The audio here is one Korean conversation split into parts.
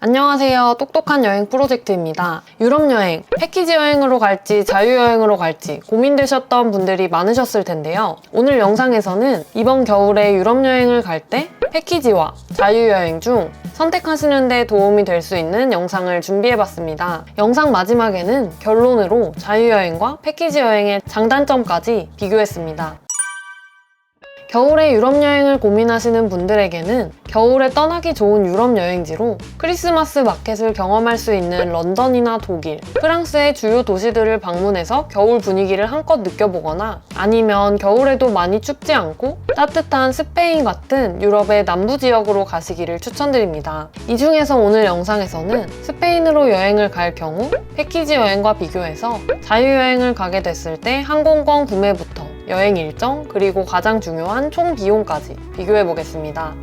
안녕하세요. 똑똑한 여행 프로젝트입니다. 유럽 여행, 패키지 여행으로 갈지 자유여행으로 갈지 고민되셨던 분들이 많으셨을 텐데요. 오늘 영상에서는 이번 겨울에 유럽 여행을 갈 때 패키지와 자유여행 중 선택하시는 데 도움이 될 수 있는 영상을 준비해봤습니다. 영상 마지막에는 결론으로 자유여행과 패키지 여행의 장단점까지 비교했습니다. 겨울에 유럽 여행을 고민하시는 분들에게는 겨울에 떠나기 좋은 유럽 여행지로 크리스마스 마켓을 경험할 수 있는 런던이나 독일, 프랑스의 주요 도시들을 방문해서 겨울 분위기를 한껏 느껴보거나 아니면 겨울에도 많이 춥지 않고 따뜻한 스페인 같은 유럽의 남부 지역으로 가시기를 추천드립니다. 이 중에서 오늘 영상에서는 스페인으로 여행을 갈 경우 패키지 여행과 비교해서 자유여행을 가게 됐을 때 항공권 구매부터 여행 일정, 그리고 가장 중요한 총 비용까지 비교해 보겠습니다.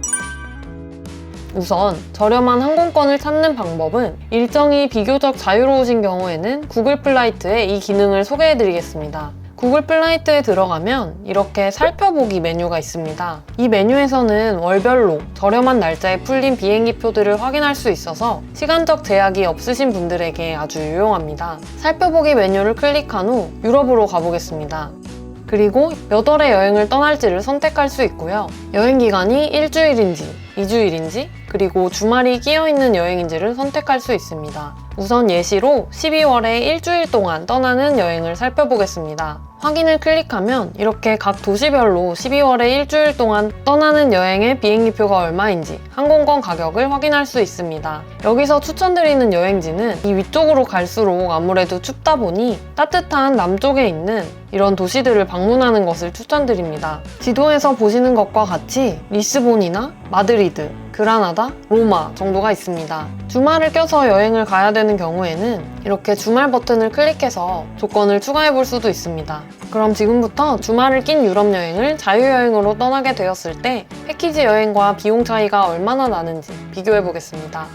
우선 저렴한 항공권을 찾는 방법은 일정이 비교적 자유로우신 경우에는 구글 플라이트의 이 기능을 소개해 드리겠습니다. 구글 플라이트에 들어가면 이렇게 살펴보기 메뉴가 있습니다. 이 메뉴에서는 월별로 저렴한 날짜에 풀린 비행기표들을 확인할 수 있어서 시간적 제약이 없으신 분들에게 아주 유용합니다. 살펴보기 메뉴를 클릭한 후 유럽으로 가보겠습니다. 그리고 몇 월에 여행을 떠날지를 선택할 수 있고요. 여행 기간이 일주일인지, 2주일인지, 그리고 주말이 끼어있는 여행인지를 선택할 수 있습니다. 우선 예시로 12월에 일주일 동안 떠나는 여행을 살펴보겠습니다. 확인을 클릭하면 이렇게 각 도시별로 12월에 일주일 동안 떠나는 여행의 비행기표가 얼마인지 항공권 가격을 확인할 수 있습니다. 여기서 추천드리는 여행지는 이 위쪽으로 갈수록 아무래도 춥다 보니 따뜻한 남쪽에 있는 이런 도시들을 방문하는 것을 추천드립니다. 지도에서 보시는 것과 같이 리스본이나 마드리드, 그라나다, 로마 정도가 있습니다. 주말을 껴서 여행을 가야 되는 경우에는 이렇게 주말 버튼을 클릭해서 조건을 추가해 볼 수도 있습니다. 그럼 지금부터 주말을 낀 유럽 여행을 자유여행으로 떠나게 되었을 때 패키지 여행과 비용 차이가 얼마나 나는지 비교해 보겠습니다.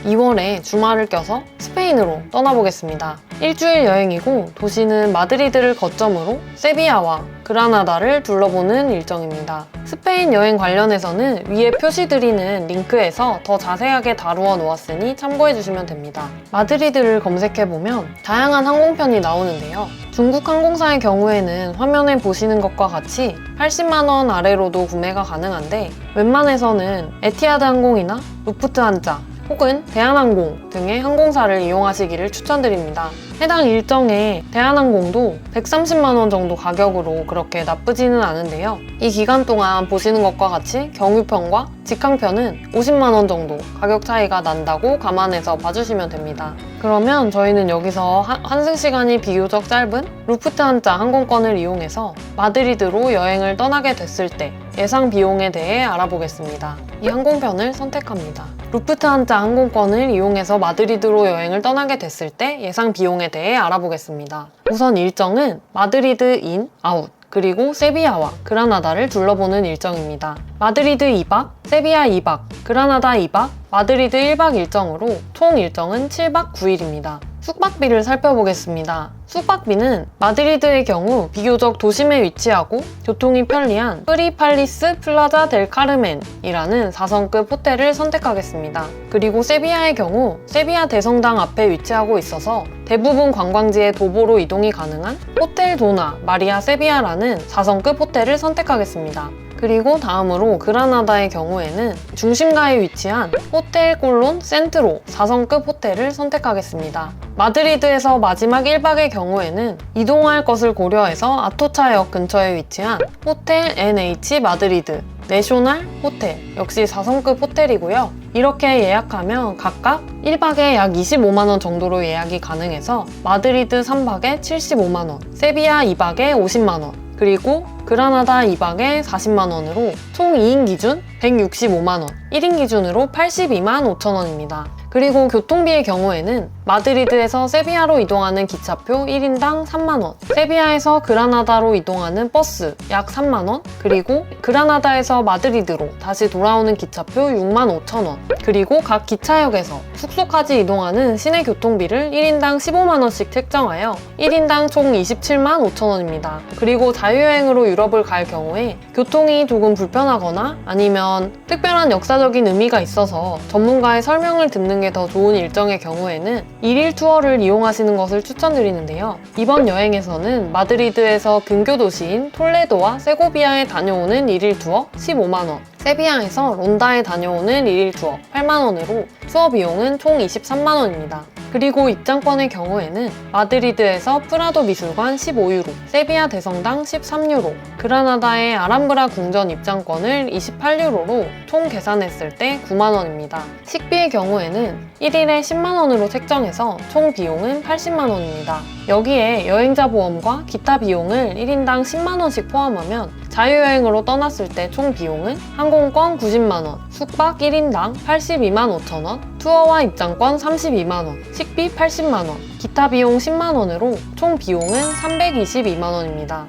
2월에 주말을 껴서 스페인으로 떠나보겠습니다. 일주일 여행이고 도시는 마드리드를 거점으로 세비야와 그라나다를 둘러보는 일정입니다. 스페인 여행 관련해서는 위에 표시드리는 링크에서 더 자세하게 다루어 놓았으니 참고해주시면 됩니다. 마드리드를 검색해보면 다양한 항공편이 나오는데요. 중국 항공사의 경우에는 화면에 보시는 것과 같이 80만원 아래로도 구매가 가능한데 웬만해서는 에티하드 항공이나 루프트한자, 혹은 대한항공 등의 항공사를 이용하시기를 추천드립니다. 해당 일정에 대한항공도 130만원 정도 가격으로 그렇게 나쁘지는 않은데요. 이 기간 동안 보시는 것과 같이 경유편과 직항편은 50만원 정도 가격 차이가 난다고 감안해서 봐주시면 됩니다. 그러면 저희는 여기서 환승 시간이 비교적 짧은 루프트한자 항공권을 이용해서 마드리드로 여행을 떠나게 됐을 때 예상 비용에 대해 알아보겠습니다. 이 항공편을 선택합니다. 루프트한자 항공권을 이용해서 마드리드로 여행을 떠나게 됐을 때 예상 비용에 대해 알아보겠습니다. 우선 일정은 마드리드 인, 아웃, 그리고 세비야와 그라나다를 둘러보는 일정입니다. 마드리드 2박, 세비야 2박, 그라나다 2박, 마드리드 1박 일정으로 총 일정은 7박 9일입니다. 숙박비를 살펴보겠습니다. 숙박비는 마드리드의 경우 비교적 도심에 위치하고 교통이 편리한 프리팔리스 플라자 델 카르멘이라는 4성급 호텔을 선택하겠습니다. 그리고 세비야의 경우 세비야 대성당 앞에 위치하고 있어서 대부분 관광지에 도보로 이동이 가능한 호텔 도나 마리아 세비야라는 4성급 호텔을 선택하겠습니다. 그리고 다음으로 그라나다의 경우에는 중심가에 위치한 호텔 꼴론 센트로 4성급 호텔을 선택하겠습니다. 마드리드에서 마지막 1박의 경우에는 이동할 것을 고려해서 아토차역 근처에 위치한 호텔 NH 마드리드 내셔널 호텔 역시 4성급 호텔이고요. 이렇게 예약하면 각각 1박에 약 25만원 정도로 예약이 가능해서 마드리드 3박에 75만원, 세비야 2박에 50만원, 그리고 그라나다 2박에 40만원으로 총 2인 기준 165만원, 1인 기준으로 82만 5천원입니다. 그리고 교통비의 경우에는 마드리드에서 세비야로 이동하는 기차표 1인당 3만원, 세비야에서 그라나다로 이동하는 버스 약 3만원, 그리고 그라나다에서 마드리드로 다시 돌아오는 기차표 6만 5천원, 그리고 각 기차역에서 숙소까지 이동하는 시내 교통비를 1인당 15만원씩 책정하여 1인당 총 27만 5천원입니다. 그리고 자유여행으로 유럽을 갈 경우에 교통이 조금 불편하거나 아니면 특별한 역사적인 의미가 있어서 전문가의 설명을 듣는 게 더 좋은 일정의 경우에는 1일 투어를 이용하시는 것을 추천드리는데요. 이번 여행에서는 마드리드에서 근교 도시인 톨레도와 세고비아에 다녀오는 1일 투어 15만원, 세비야에서 론다에 다녀오는 1일 투어 8만원으로 투어 비용은 총 23만원입니다. 그리고 입장권의 경우에는 마드리드에서 프라도 미술관 15유로, 세비야 대성당 13유로, 그라나다의 아람브라 궁전 입장권을 28유로로 총 계산했을 때 9만원입니다. 식비의 경우에는 1일에 10만원으로 책정해서 총 비용은 80만원입니다. 여기에 여행자 보험과 기타 비용을 1인당 10만원씩 포함하면 자유여행으로 떠났을 때 총 비용은 항공권 90만원, 숙박 1인당 82만 5천원, 투어와 입장권 32만원, 식비 80만원, 기타 비용 10만원으로 총 비용은 322만원입니다.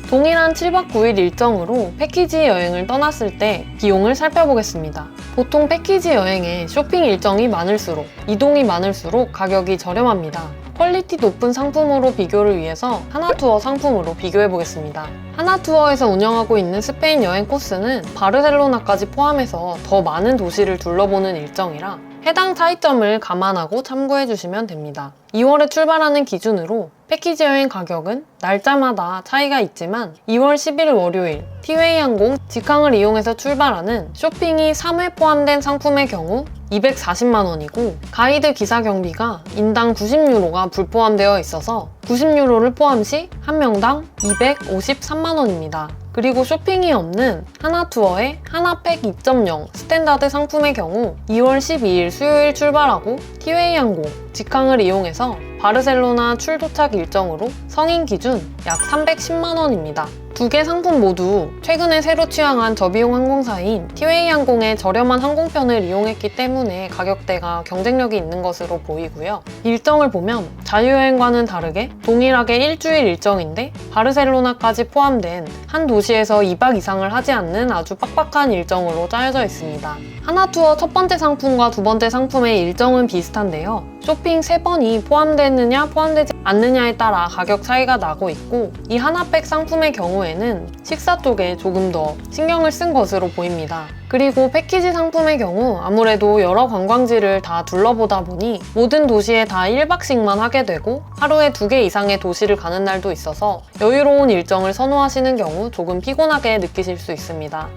동일한 7박 9일 일정으로 패키지 여행을 떠났을 때 비용을 살펴보겠습니다. 보통 패키지 여행에 쇼핑 일정이 많을수록, 이동이 많을수록 가격이 저렴합니다. 퀄리티 높은 상품으로 비교를 위해서 하나투어 상품으로 비교해보겠습니다. 하나투어에서 운영하고 있는 스페인 여행 코스는 바르셀로나까지 포함해서 더 많은 도시를 둘러보는 일정이라 해당 차이점을 감안하고 참고해주시면 됩니다. 2월에 출발하는 기준으로 패키지 여행 가격은 날짜마다 차이가 있지만 2월 10일 월요일 티웨이 항공 직항을 이용해서 출발하는 쇼핑이 3회 포함된 상품의 경우 240만원이고 가이드 기사 경비가 인당 90유로가 불포함되어 있어서 90유로를 포함 시 한 명당 253만원입니다. 그리고 쇼핑이 없는 하나투어의 하나팩 2.0 스탠다드 상품의 경우 2월 12일 수요일 출발하고 티웨이 항공 직항을 이용해서 바르셀로나 출도착 일정으로 성인 기준 약 310만원입니다. 두 개 상품 모두 최근에 새로 취항한 저비용 항공사인 티웨이 항공의 저렴한 항공편을 이용했기 때문에 가격대가 경쟁력이 있는 것으로 보이고요. 일정을 보면 자유여행과는 다르게 동일하게 일주일 일정인데 바르셀로나까지 포함된 한 도시에서 2박 이상을 하지 않는 아주 빡빡한 일정으로 짜여져 있습니다. 하나투어 첫 번째 상품과 두 번째 상품의 일정은 비슷한데요. 쇼핑 3번이 포함되느냐 포함되지 않느냐에 따라 가격 차이가 나고 있고 이 하나백 상품의 경우에는 식사 쪽에 조금 더 신경을 쓴 것으로 보입니다. 그리고 패키지 상품의 경우 아무래도 여러 관광지를 다 둘러보다 보니 모든 도시에 다 1박씩만 하게 되고 하루에 2개 이상의 도시를 가는 날도 있어서 여유로운 일정을 선호하시는 경우 조금 피곤하게 느끼실 수 있습니다.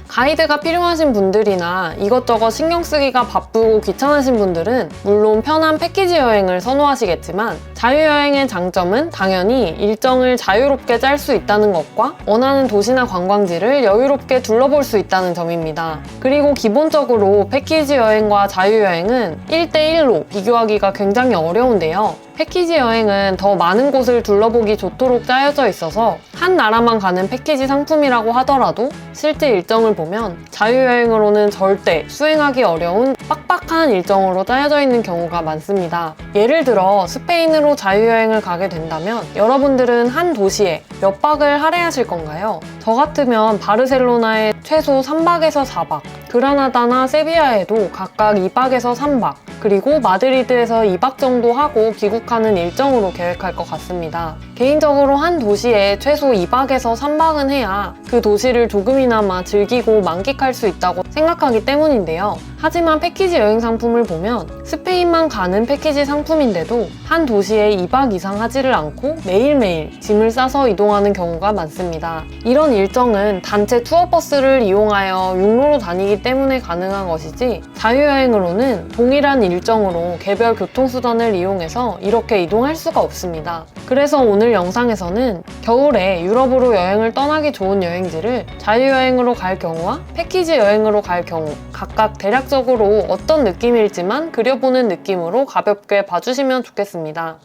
가이드가 필요하신 분들이나 이것저것 신경 쓰기가 바쁘고 귀찮으신 분들은 물론 편한 패키지 여행을 선호하시겠지만 자유여행의 장점은 당연히 일정을 자유롭게 짤 수 있다는 것과 원하는 도시나 관광지를 여유롭게 둘러볼 수 있다는 점입니다. 그리고 기본적으로 패키지 여행과 자유여행은 1대1로 비교하기가 굉장히 어려운데요. 패키지 여행은 더 많은 곳을 둘러보기 좋도록 짜여져 있어서 한 나라만 가는 패키지 상품이라고 하더라도 실제 일정을 보면 자유여행으로는 절대 수행하기 어려운 빡빡한 일정으로 짜여져 있는 경우가 많습니다. 예를 들어 스페인으로 자유여행을 가게 된다면 여러분들은 한 도시에 몇 박을 할애하실 건가요? 저 같으면 바르셀로나에 최소 3박에서 4박, 그라나다나 세비야에도 각각 2박에서 3박, 그리고 마드리드에서 2박 정도 하고 귀국하는 일정으로 계획할 것 같습니다. 개인적으로 한 도시에 최소 2박에서 3박은 해야 그 도시를 조금이나마 즐기고 만끽할 수 있다고 생각하기 때문인데요. 하지만 패키지 여행 상품을 보면 스페인만 가는 패키지 상품인데도 한 도시에 2박 이상 하지를 않고 매일매일 짐을 싸서 이동하는 경우가 많습니다. 이런 일정은 단체 투어버스를 이용하여 육로로 다니기 때문에 가능한 것이지 자유여행으로는 동일한 일정으로 개별 교통수단을 이용해서 이렇게 이동할 수가 없습니다. 그래서 오늘 영상에서는 겨울에 유럽으로 여행을 떠나기 좋은 여행지를 자유여행으로 갈 경우와 패키지 여행으로 갈 경우 각각 대략적으로 어떤 느낌일지만 그려보는 느낌으로 가볍게 봐주시면 좋겠습니다.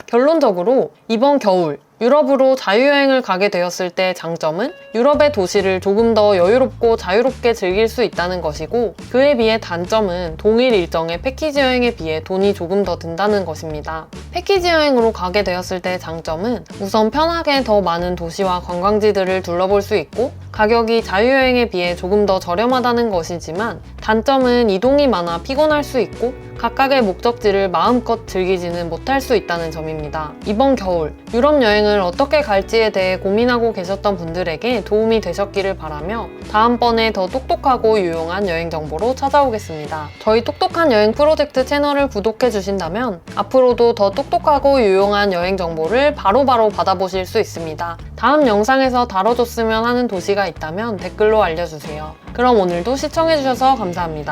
결론적으로 이번 겨울 유럽으로 자유여행을 가게 되었을 때 장점은 유럽의 도시를 조금 더 여유롭고 자유롭게 즐길 수 있다는 것이고, 그에 비해 단점은 동일 일정의 패키지 여행에 비해 돈이 조금 더 든다는 것입니다. 패키지 여행으로 가게 되었을 때 장점은 우선 편하게 더 많은 도시와 관광지들을 둘러볼 수 있고, 가격이 자유여행에 비해 조금 더 저렴하다는 것이지만, 단점은 이동이 많아 피곤할 수 있고 각각의 목적지를 마음껏 즐기지는 못할 수 있다는 점입니다. 이번 겨울 유럽 여행을 어떻게 갈지에 대해 고민하고 계셨던 분들에게 도움이 되셨기를 바라며, 다음번에 더 똑똑하고 유용한 여행 정보로 찾아오겠습니다. 저희 똑똑한 여행 프로젝트 채널을 구독해 주신다면 앞으로도 더 똑똑하고 유용한 여행 정보를 바로바로 받아보실 수 있습니다. 다음 영상에서 다뤄줬으면 하는 도시가 있다면 댓글로 알려주세요. 그럼 오늘도 시청해주셔서 감사합니다.